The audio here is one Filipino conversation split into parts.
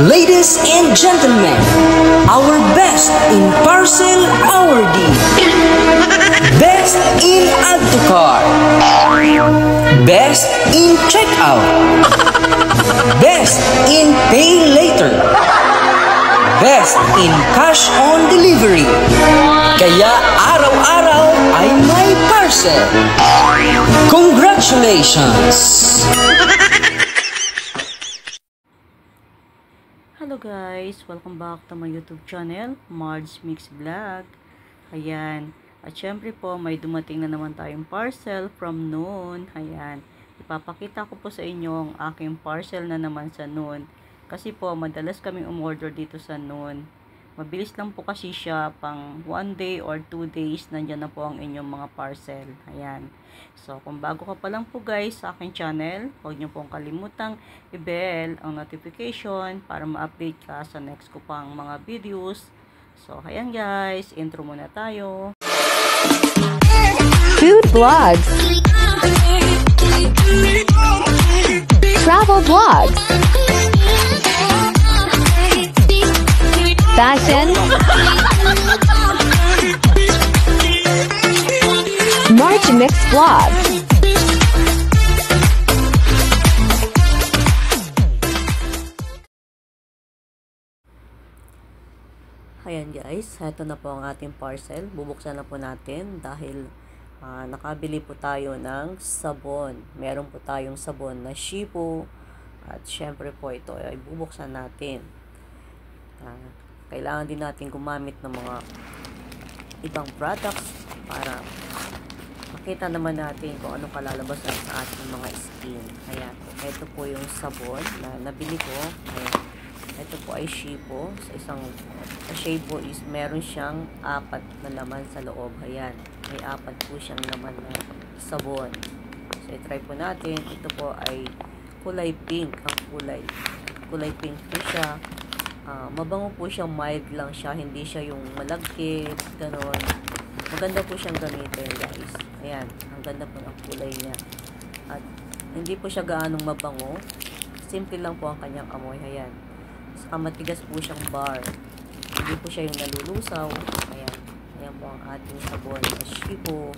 Ladies and gentlemen, our best in parcel awardee. Best in add to cart. Best in checkout. Best in pay later. Best in cash on delivery. Kaya araw-araw ay may parcel. Congratulations! Hello guys! Welcome back to my YouTube channel, Marge Mix Vlog. Ayan. At syempre po, may dumating na naman tayong parcel from Noon. Ayan. Ipapakita ko po sa inyo ang aking parcel na naman sa Noon. Kasi po, madalas kaming umorder dito sa Noon. Mabilis lang po kasi siya, pang 1 day or 2 days, nandyan na po ang inyong mga parcel. Ayan. So, kung bago ka pa lang po guys sa aking channel, huwag niyo pong kalimutang i-bell ang notification para ma-update ka sa next ko pang mga videos. So, ayan guys, intro muna tayo. Food vlogs, travel vlogs, fashion, March Mix Vlog. Ayan guys, ito na po ang ating parcel. Bubuksan na po natin dahil nakabili po tayo ng sabon. Meron po tayong sabon na Shipo. At syempre po ito ay bubuksan natin. Kailangan din natin gumamit ng mga ibang products para makita naman natin kung anong kalalabasan sa ating mga skin. Ayan, ito po yung sabon na nabili ko. Ayan, ito po ay Shipo. Sa isang Shipo is meron siyang 4 na laman sa loob. Ayan, may 4 po siyang laman na sabon. So, i-try po natin. Ito po ay kulay pink ang kulay. Kulay pink po siya. Mabango po siya, mild lang siya, hindi siya yung malagkit, ganon. Maganda po siyang gamitin guys. Ayan, ang ganda po ng kulay niya. At hindi po siya gaanong mabango. Simple lang po ang kanyang amoy. Ayan. Saka matigas po siyang bar. Hindi po siya yung nalulusaw. Ayan. Ayan po ang ating sabon na Shipo.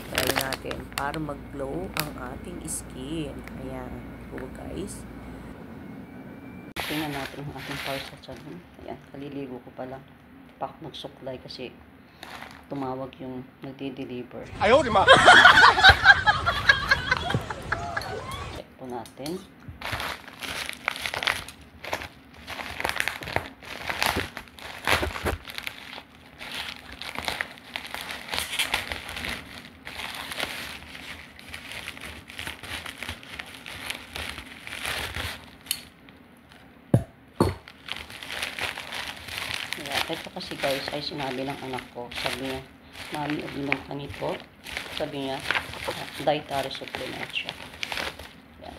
Try natin para mag-glow ang ating skin. Ayan po guys. Tingnan natin ang ating parcel sa dun. Ayan, kaliligo ko pa lang. Pak nagsuklay kasi tumawag yung nagde-deliver. Ayaw, di ma! Check po natin. Ito kasi guys ay sinabi ng anak ko, sabi niya, mami, uminom ka nito. Sabi niya, dietary supplement siya. Yan.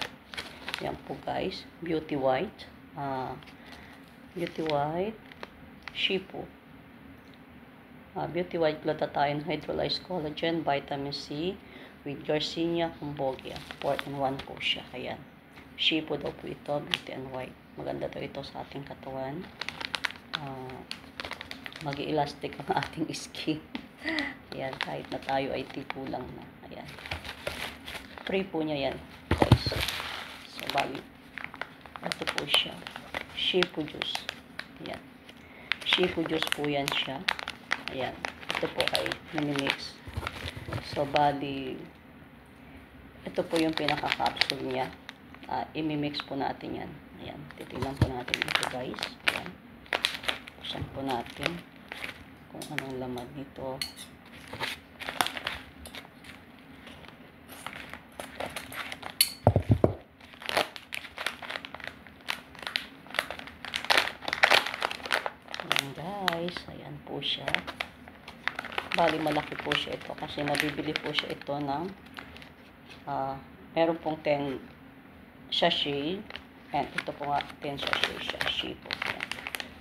Yan po guys, Beauty White. Beauty White Shipo. Beauty White Glutathione Hydrolyzed Collagen Vitamin C with Garcinia Cambogia. 4-in-1 po siya. Ayan. Shipo daw po ito, Beauty and White. Maganda daw ito sa ating katawan. Mag-i-elastic ang ating skin. Ayan, kahit na tayo ay tipo lang na. Ayan. Free po niya yan, guys. So, bali. Ito po siya. Shipo juice. Ayan. Shipo juice po yan siya. Ayan. Ito po ay namimix. So, bali, ito po yung pinaka-capsule niya. Imimix po natin yan. Ayan. Titignan po natin ito, guys. Ayan. Buksan po natin kung anong laman nito. Ayan guys, ayan po siya. Bali malaki po siya ito kasi nabibili po siya ito ng meron pong 10 sachet. And ito po nga 10 sachet siya. Shipo.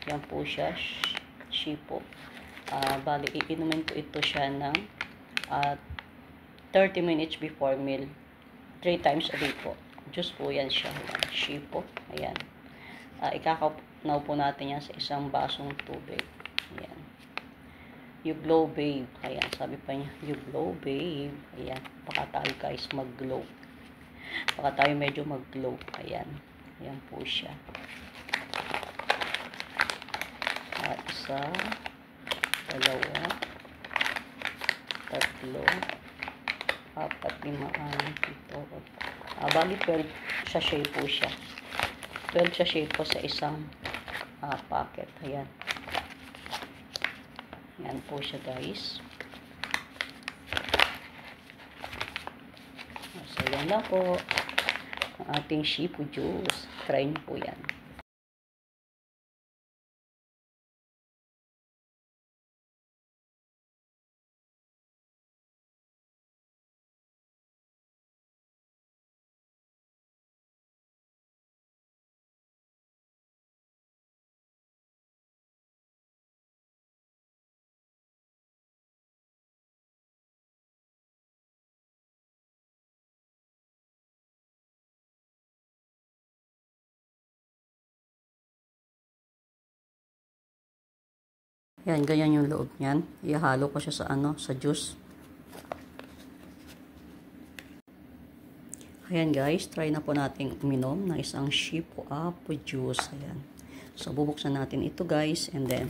Yan po siya, Shipo. Bali, iinumin po ito siya ng 30 minutes before meal. 3 times a day po. Juice po yan siya. Ayan, Shipo. Ayan. Ikakaunaw po natin yan sa isang basong tubig. Ayan. You glow, babe. Ayan, sabi pa niya, you glow, babe. Ayan, baka tayo guys mag-glow. Baka tayo medyo mag-glow. Ayan. Ayan po siya. Isa, dalawa, tatlo, apat, lima, anim, pito. Bali 12 sachet po siya. 12 sachet po sa isang packet. Ayan. Yan po siya guys. So yan lang po ang ating Shipu juice. Try nyo po yan. Yan, ganyan yung loob niyan. Ihalo ko siya sa sa juice. Ayan guys, try na po natin uminom ng isang Shipu juice. Ayan. So, bubuksan natin ito guys. And then,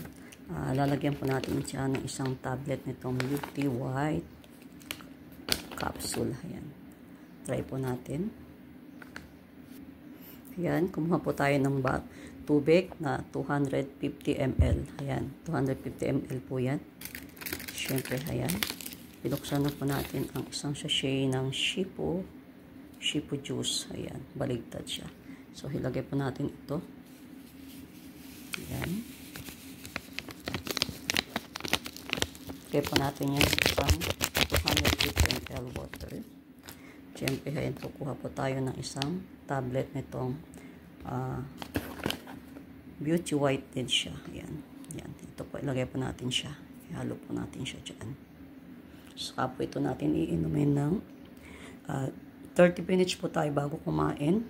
lalagyan po natin siya ng isang tablet nitong Beauty White capsule. Ayan. Try po natin. Ayan, kumuha po tayo ng tubig na 250 ml. Ayan, 250 ml po yan. Siyempre, ayan. Binuksan na po natin ang isang sachet ng Shipu juice. Ayan, baligtad siya. So, hilagay po natin ito. Ayan. Ilagay po natin yan isang 250 ml water. Siyempre, ayan, kukuha po tayo ng isang tablet nitong Beauty White din siya. Ayan. Ayan. Ito po, ilagay po natin siya. Ihalo po natin siya dyan. Saka po ito natin iinumin ng 30 minutes po tayo bago kumain.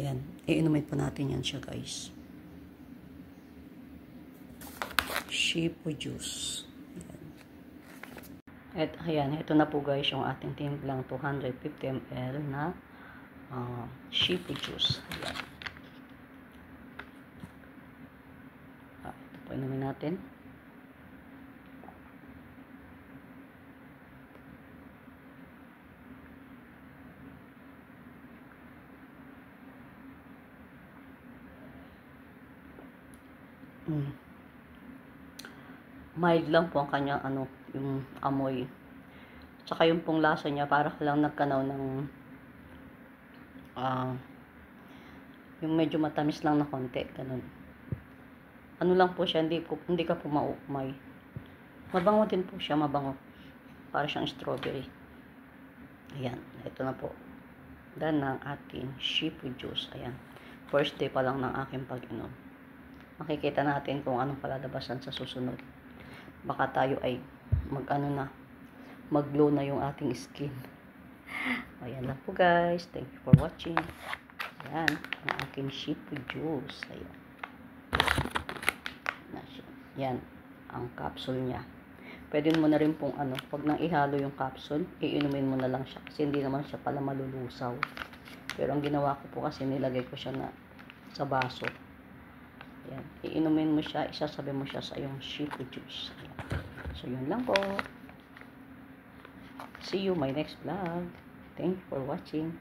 Ayan. Iinumin po natin yan siya guys. Shipu juice. Ayan. At ayan, ito na po guys yung ating timplang 250 ml na Shipu juice. Ayan. Ito po inumin natin. Mild lang po ang kanya yung amoy. Tsaka yung pong lasa niya para lang nagkanaw ng yung medyo matamis lang na konti, ganun. Ano lang po siya, hindi ka po maumay. Mabango din po siya, mabango. Para siyang strawberry. Ayan, ito na po. Dan ng ating Shipu juice. Ayan. First day pa lang ng aking pag-inom. Makikita natin kung anong palalabasan sa susunod. Baka tayo ay mag-glow na yung ating skin. Ayan lang po guys. Thank you for watching. Ayan, ang aking Shipu juice. Ayan. Yan, ang capsule niya. Pwede mo na rin pong pag nang ihalo yung capsule, iinumin mo na lang siya. Kasi hindi naman siya pala malulusaw. Pero ang ginawa ko po kasi nilagay ko siya sa baso. Ayan, iinumin mo siya, isasabi mo siya sa iyong Shipu juice. Ayan. So, yun lang po. See you my next vlog. Thank you for watching.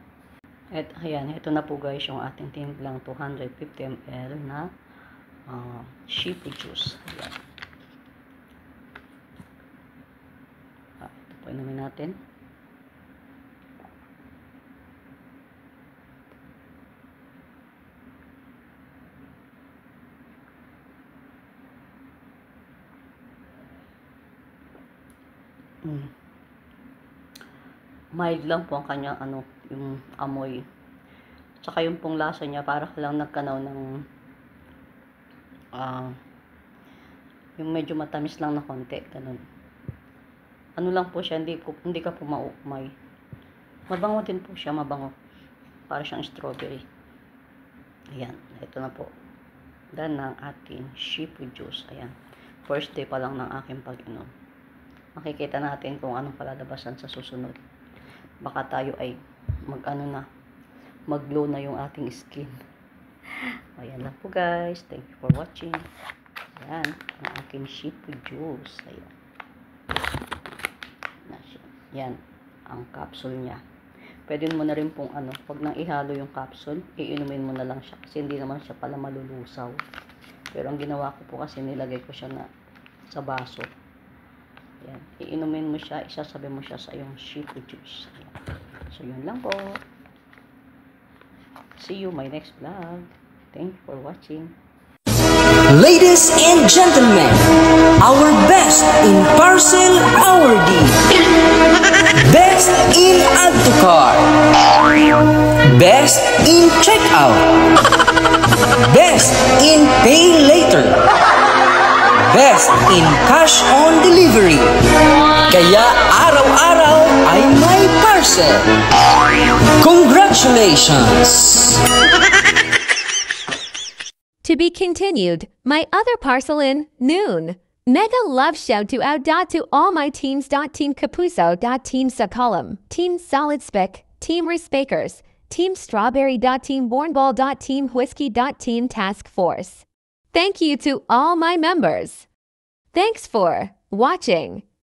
At ayan, ito na po guys yung ating timplang 250 ml na Shipu juice. Ayan. Ito po inumin natin. Mild lang po ang kanya yung amoy. Tsaka yung pong lasa niya para lang nagkanaw ng yung medyo matamis lang na konti, ganun. Ano lang po siya, hindi ka po maumay. Mabango din po siya, mabango. Para siyang strawberry. Ayan, ito na po. dan ng ating shifu juice. Ayan. First day pa lang ng aking pag-inom. Makikita natin kung anong palalabasan sa susunod. Baka tayo ay mag-glow na yung ating skin. Ayan lang po guys. Thank you for watching. Ayan, ang aking shifu juice. Ayan. Yan, ang capsule niya. Pwede mo na rin pong pag nang ihalo yung capsule, iinumin mo na lang siya kasi hindi naman siya pala malulusaw. Pero ang ginawa ko po kasi nilagay ko siya sa baso. Yan, iinumin mo siya, isasabi mo siya sa iyong shifu juice. Ayan. So yun lang po. See you my next vlog. Thank you for watching. Ladies and gentlemen, our best in parcel hour D. Best in add to cart. Best in checkout. Best in pay later. Best in cash on delivery. Kaya araw-araw ay may parcel. Congratulations! To be continued, my other parcel in noon. Mega love shout to out to all my teams. Team Kapuso. Team Sakalam. Team Solid Spec. Team Rispakers. Team Strawberry. Team Bornball. Team Whiskey. Team Task Force. Thank you to all my members. Thanks for watching.